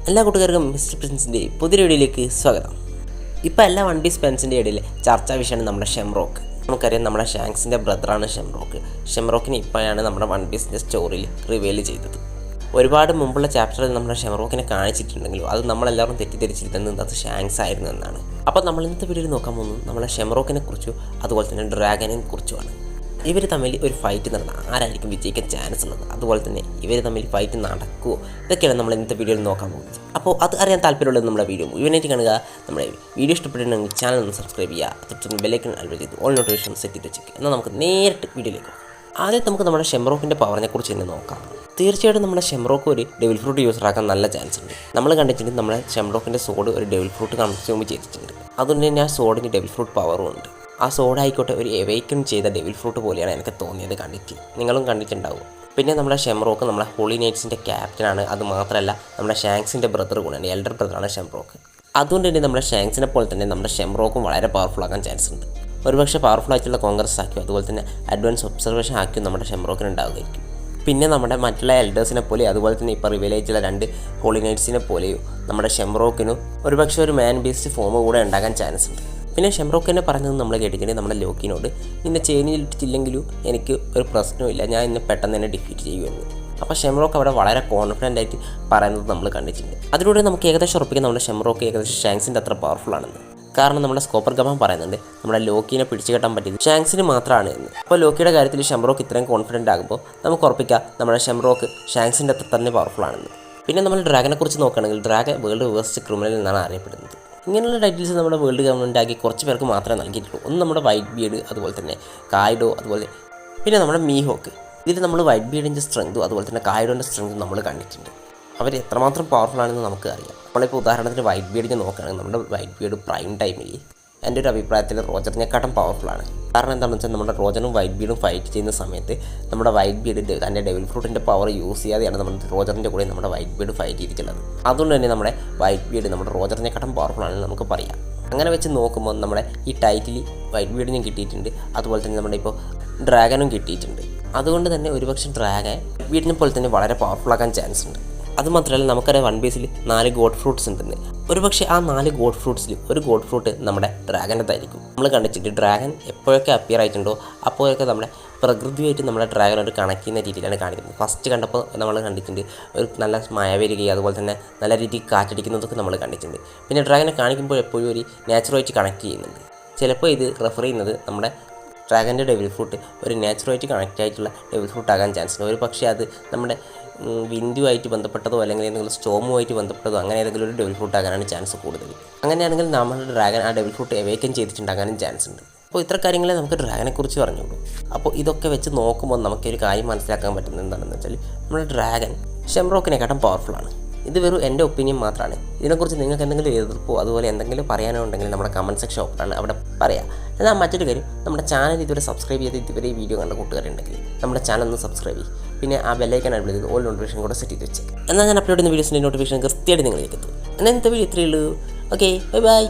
എല്ലാ കൂട്ടുകാർക്കും മിസ്റ്റർ പ്രിൻസിൻ്റെ പുതിയ വീഡിയോയിലേക്ക് സ്വാഗതം. ഇപ്പോൾ എല്ലാ വൺ പീസ് ഫാൻസിൻ്റെ ഇടയിൽ ചർച്ചാ വിഷയമാണ് നമ്മുടെ ഷെംറോക്ക്. നമുക്കറിയാം നമ്മുടെ ഷാങ്ക്സിൻ്റെ ബ്രദറാണ് ഷെംറോക്ക്. ഷെംറോക്കിനെ ഇപ്പോഴാണ് നമ്മുടെ വൺ പീസിൻ്റെ സ്റ്റോറിയിൽ റിവീൽ ചെയ്തത്. ഒരുപാട് മുമ്പുള്ള ചാപ്റ്ററിൽ നമ്മുടെ ഷെംറോക്കിനെ കാണിച്ചിട്ടുണ്ടെങ്കിലും അത് നമ്മളെല്ലാവരും തെറ്റിദ്ധരിച്ചിരുന്നത് അത് ഷാങ്ക്സ് ആയിരുന്നു എന്നാണ്. അപ്പോൾ നമ്മൾ ഇന്നത്തെ വീഡിയോയിൽ നോക്കാൻ പോകുന്നത് നമ്മളെ ഷെംറോക്കിനെ കുറിച്ചും അതുപോലെ തന്നെ ഡ്രാഗനെ കുറിച്ചുമാണ്. ഇവർ തമ്മിൽ ഒരു ഫൈറ്റ് നടന്നാൽ ആരായിരിക്കും വിജയിക്കാൻ ചാൻസ് ഉള്ളത്, അതുപോലെ തന്നെ ഇവർ തമ്മിൽ ഫൈറ്റ് നടക്കുമോ, ഇതൊക്കെയാണ് നമ്മൾ ഇന്നത്തെ വീഡിയോയിൽ നോക്കാൻ പോകുന്നത്. അപ്പോൾ അത് അറിയാൻ താല്പര്യമുള്ളത് നമ്മുടെ വീഡിയോ മുഴുവനായിട്ട് കാണുക. നമ്മുടെ വീഡിയോ ഇഷ്ടപ്പെട്ടിട്ടുണ്ടെങ്കിൽ ചാനൽ ഒന്ന് സബ്സ്ക്രൈബ് ചെയ്യുക, തൊട്ട് ബെല്ലൈക്കൺ അൽവ ചെയ്ത് ഓൾ നോട്ടിഫിക്കേഷൻ സെറ്റ് ചെയ്ത് വെച്ചേക്കുക. എന്നാൽ നമുക്ക് നേരിട്ട് വീഡിയോയിലേക്ക് പോകാം. ആദ്യം നമുക്ക് നമ്മുടെ ഷെംറോക്കിൻ്റെ പവറിനെ കുറിച്ച് തന്നെ നോക്കാം. തീർച്ചയായിട്ടും നമ്മുടെ ഷെംറോക്ക് ഒരു ഡെവിൽ ഫ്രൂട്ട് യൂസറാക്കാൻ നല്ല ചാൻസ് ഉണ്ട്. നമ്മൾ കണ്ടിട്ടുണ്ട് നമ്മുടെ ഷെംറോക്കിൻ്റെ സോഡ് ഒരു ഡെവിൽ ഫ്രൂട്ട് കൺസ്യൂം ചെയ്തിട്ടുണ്ട്. അതുകൊണ്ട് തന്നെ ആ സോഡിന് ഡെവിൽ ഫ്രൂട്ട് പവറും ഉണ്ട്. ആ സോഡ് ആയിക്കോട്ടെ ഒരു എവേക്കൻ ചെയ്ത ഡെവിൽ ഫ്രൂട്ട് പോലെയാണ് എനിക്ക് തോന്നിയത് കണ്ടിട്ട്. നിങ്ങളും കണ്ടിട്ടുണ്ടാവും. പിന്നെ നമ്മുടെ ഷെംറോക്ക് നമ്മുടെ ഹോളി നൈറ്റ്സിൻ്റെ ക്യാപ്റ്റനാണ്. അത് മാത്രമല്ല നമ്മുടെ ഷാങ്ക്സിൻ്റെ ബ്രദർ കൂടെയാണ്, എൽഡർ ബ്രദറാണ് ഷെംറോക്ക്. അതുകൊണ്ട് തന്നെ നമ്മുടെ ഷാങ്ക്സിനെ പോലെ തന്നെ നമ്മുടെ ഷെംറോക്കും വളരെ പവർഫുൾ ആക്കാൻ ചാൻസ് ഉണ്ട്. ഒരുപക്ഷെ പവർഫുൾ ആയിട്ടുള്ള കോൺഗ്രസ് ആക്കിയോ അതുപോലെ തന്നെ അഡ്വാൻസ് ഒബ്സർവേഷൻ ആക്കിയോ നമ്മുടെ ഷെംറോക്കിന് ഉണ്ടാവുമായിരിക്കും. പിന്നെ നമ്മുടെ മറ്റുള്ള എൽഡേഴ്സിനെ പോലെ അതുപോലെ തന്നെ ഇപ്പോൾ റിവീൽ ആയിട്ടുള്ള 2 ഹോളി നൈറ്റ്സിനെ പോലെയോ നമ്മുടെ ഷെംറോക്കിനും ഒരുപക്ഷെ ഒരു മാൻ ബീസ്റ്റ് ഫോം കൂടെ ഉണ്ടാകാൻ ചാൻസ് ഉണ്ട്. പിന്നെ ഷെംറോക്ക് തന്നെ പറഞ്ഞത് നമ്മൾ കേട്ടിട്ടുണ്ട് നമ്മുടെ ലോക്കിനോട് ഇന്നെ ചേനിയിട്ടില്ലെങ്കിലും എനിക്ക് ഒരു പ്രശ്നമില്ല, ഞാൻ ഇന്ന് പെട്ടെന്ന് തന്നെ ഡിഫീറ്റ് ചെയ്യുമെന്ന്. അപ്പോൾ ഷെംറോക്ക് അവിടെ വളരെ കോൺഫിഡൻ്റ് ആയിട്ട് പറയുന്നത് നമ്മൾ കണ്ടിട്ടുണ്ട്. അതിലൂടെ നമുക്ക് ഏകദേശം ഉറപ്പിക്കാം നമ്മുടെ ഷെംറോക്ക് ഏകദേശം ഷാങ്ക്സിൻ്റെ അത്ര പവർഫുൾ ആണെന്ന്. കാരണം നമ്മുടെ സ്കോപ്പർ ഗമൻ പറയുന്നുണ്ട് നമ്മുടെ ലോക്കിനെ പിടിച്ചു കെട്ടാൻ പറ്റിയത് ഷാങ്ക്സിന് മാത്രമാണ് എന്ന്. അപ്പോൾ ലോക്കിയുടെ കാര്യത്തിൽ ഷെംറോക്ക് ഇത്രയും കോൺഫിഡൻ്റ് ആകുമ്പോൾ നമുക്ക് ഉറപ്പിക്കാം നമ്മുടെ ഷെംറോക്ക് ഷാങ്ക്സിൻ്റെ അത്ര തന്നെ പവർഫുൾ ആണെന്ന്. പിന്നെ നമ്മൾ ഡ്രാഗനെ കുറിച്ച് നോക്കുകയാണെങ്കിൽ ഡ്രാഗൻ വേൾഡ് വേഴ്സ്റ്റ് ക്രിമിനൽ എന്നാണ് അറിയപ്പെടുന്നത്. ഇങ്ങനെയുള്ള ടൈറ്റിൽസ് നമ്മുടെ വേൾഡ് ഗവൺമെൻറ് ആക്കി കുറച്ച് പേർക്ക് മാത്രമേ നൽകിയിട്ടുള്ളൂ. ഒന്ന് നമ്മുടെ വൈറ്റ് ബീഡ്, അതുപോലെ തന്നെ കായ്ഡോ, അതുപോലെ പിന്നെ നമ്മുടെ മീഹോക്ക്. ഇതിൽ നമ്മൾ വൈറ്റ് ബീഡിൻ്റെ സ്ട്രെങ്തും അതുപോലെ തന്നെ കായ്ഡോൻ്റെ സ്ട്രെങ്തും നമ്മൾ കണ്ടിട്ടുണ്ട്. അവർ എത്രമാത്രം പവർഫുൾ ആണെന്ന് നമുക്ക് അറിയാം. നമ്മളിപ്പോൾ ഉദാഹരണത്തിന് വൈറ്റ് ബീഡിനെ നോക്കുകയാണെങ്കിൽ നമ്മുടെ വൈറ്റ് ബീഡ് പ്രൈം ടൈമിൽ എൻ്റെ ഒരു അഭിപ്രായത്തിൽ റോജറിനെക്കാട്ടും പവർഫുള്ളാണ്. കാരണം എന്താണെന്ന് വെച്ചാൽ നമ്മുടെ റോജറും വൈറ്റ് ബീഡും ഫൈറ്റ് ചെയ്യുന്ന സമയത്ത് നമ്മുടെ വൈറ്റ് ബീഡ് തൻ്റെ ഡെവിൽ ഫ്രൂട്ടിൻ്റെ പവർ യൂസ് ചെയ്യാതെയാണ് നമ്മുടെ റോജറിൻ്റെ കൂടെ നമ്മുടെ വൈറ്റ് ബീഡ് ഫൈറ്റ് ചെയ്തിട്ടുള്ളത്. അതുകൊണ്ട് തന്നെ നമ്മുടെ വൈറ്റ് ബീഡ് നമ്മുടെ റോജറിനെക്കാട്ടും പവർഫുള്ളാണെന്ന് നമുക്ക് പറയാം. അങ്ങനെ വെച്ച് നോക്കുമ്പോൾ നമ്മുടെ ഈ ടൈറ്റിൽ വൈറ്റ് ബീഡിനും കിട്ടിയിട്ടുണ്ട്, അതുപോലെ തന്നെ നമ്മുടെ ഇപ്പോൾ ഡ്രാഗനും കിട്ടിയിട്ടുണ്ട്. അതുകൊണ്ട് തന്നെ ഒരുപക്ഷെ ഡ്രാഗൻ ബീഡിനെ പോലെ തന്നെ വളരെ പവർഫുള്ളാക്കാൻ ചാൻസ് ഉണ്ട്. അതുമാത്രമല്ല നമുക്കറിയാം വൺ പീസിൽ 4 ഗോഡ് ഫ്രൂട്ട്സ് ഉണ്ടെന്ന്. ഒരുപക്ഷെ ആ 4 ഗോഡ് ഫ്രൂട്ട്സിൽ ഒരു ഗോഡ് ഫ്രൂട്ട് നമ്മുടെ ഡ്രാഗൻ്റെതായിരിക്കും. നമ്മൾ കണ്ടിട്ടുണ്ട് ഡ്രാഗൻ എപ്പോഴൊക്കെ അപ്പിയർ ആയിട്ടുണ്ടോ അപ്പോഴൊക്കെ നമ്മുടെ പ്രകൃതിയായിട്ട് നമ്മുടെ ഡ്രാഗനോട് കണക്ട് ചെയ്യുന്ന രീതിയിലാണ് കാണിക്കുന്നത്. ഫസ്റ്റ് കണ്ടപ്പോൾ നമ്മൾ കണ്ടിട്ടുണ്ട് ഒരു നല്ല മഴ വരികയും അതുപോലെ തന്നെ നല്ല രീതിയിൽ കാറ്റടിക്കുന്നതൊക്കെ നമ്മൾ കണ്ടിട്ടുണ്ട്. പിന്നെ ഡ്രാഗനെ കാണിക്കുമ്പോൾ എപ്പോഴും ഒരു നാച്ചുറലായിട്ട് കണക്ട് ചെയ്യുന്നുണ്ട്. ചിലപ്പോൾ ഇത് റെഫർ ചെയ്യുന്നത് നമ്മുടെ ഡ്രാഗൻ്റെ ഡെവിൽ ഫ്രൂട്ട് ഒരു നാച്ചുറലായിട്ട് കണക്റ്റ് ആയിട്ടുള്ള ഡെവിൽ ഫ്രൂട്ട് ആകാൻ ചാൻസ് ഉണ്ട്. ഒരു പക്ഷേ അത് നമ്മുടെ വിൻഡുമായിട്ട് ബന്ധപ്പെട്ടതോ അല്ലെങ്കിൽ എന്തെങ്കിലും സ്റ്റോമുമായിട്ട് ബന്ധപ്പെട്ടതോ അങ്ങനെ ഏതെങ്കിലും ഒരു ഡെവിൽ ഫ്രൂട്ട് ആകാനാണ് ചാൻസ് കൂടുതൽ. അങ്ങനെയാണെങ്കിൽ നമ്മുടെ ഡ്രാഗൻ ആ ഡെവിൽ ഫ്രൂട്ട് എവേക്കൻ ചെയ്തിട്ടുണ്ടാകാനും ചാൻസ് ഉണ്ട്. അപ്പോൾ ഇത്ര കാര്യങ്ങളെ നമുക്ക് ഡ്രാഗനെ കുറിച്ച് പറഞ്ഞുള്ളൂ. അപ്പോൾ ഇതൊക്കെ വെച്ച് നോക്കുമ്പോൾ നമുക്കൊരു കാര്യം മനസ്സിലാക്കാൻ പറ്റുന്നത് എന്താണെന്ന് വെച്ചാൽ നമ്മുടെ ഡ്രാഗൻ ഷെംറോക്കിനെക്കാട്ടും പവർഫുള്ളാണ്. ഇത് വെറും എൻ്റെ ഒപ്പീനിയൻ മാത്രമാണ്. ഇതിനെക്കുറിച്ച് നിങ്ങൾക്ക് എന്തെങ്കിലും എതിർപ്പോ അതുപോലെ എന്തെങ്കിലും പറയാനോ ഉണ്ടെങ്കിൽ നമ്മുടെ കമൻറ്റ് സെക്ഷൻ ഓപ്പണാണ്, അവിടെ പറയാം. എന്നാൽ മറ്റൊരു കാര്യം, നമ്മുടെ ചാനൽ ഇതുവരെ സബ്സ്ക്രൈബ് ചെയ്ത് ഇതുവരെ ഈ വീഡിയോ കണ്ട കൂട്ടുകാരുണ്ടെങ്കിൽ നമ്മുടെ ചാനൽ ഒന്ന് സബ്സ്ക്രൈബ് ചെയ്യും. പിന്നെ ആ ബെല്ലൈക്കൺ അപ്ലൈ ചെയ്ത് ഓൾ നോട്ടിഫിക്കേഷൻ കൂടെ സെറ്റ് ചെയ്ത് വെച്ചേക്കാം. എന്നാൽ ഞാൻ അപ്ലോഡ് ചെയ്യുന്ന വീഡിയോസിൻ്റെ നോട്ടിഫിക്കേഷൻ കൃത്യമായിട്ട് നിങ്ങളിലേക്ക് എത്തും. എന്നാൽ ഇന്നത്തെ വീഡിയോ ഇത്രയേ ഉള്ളൂ. Okay, bye bye.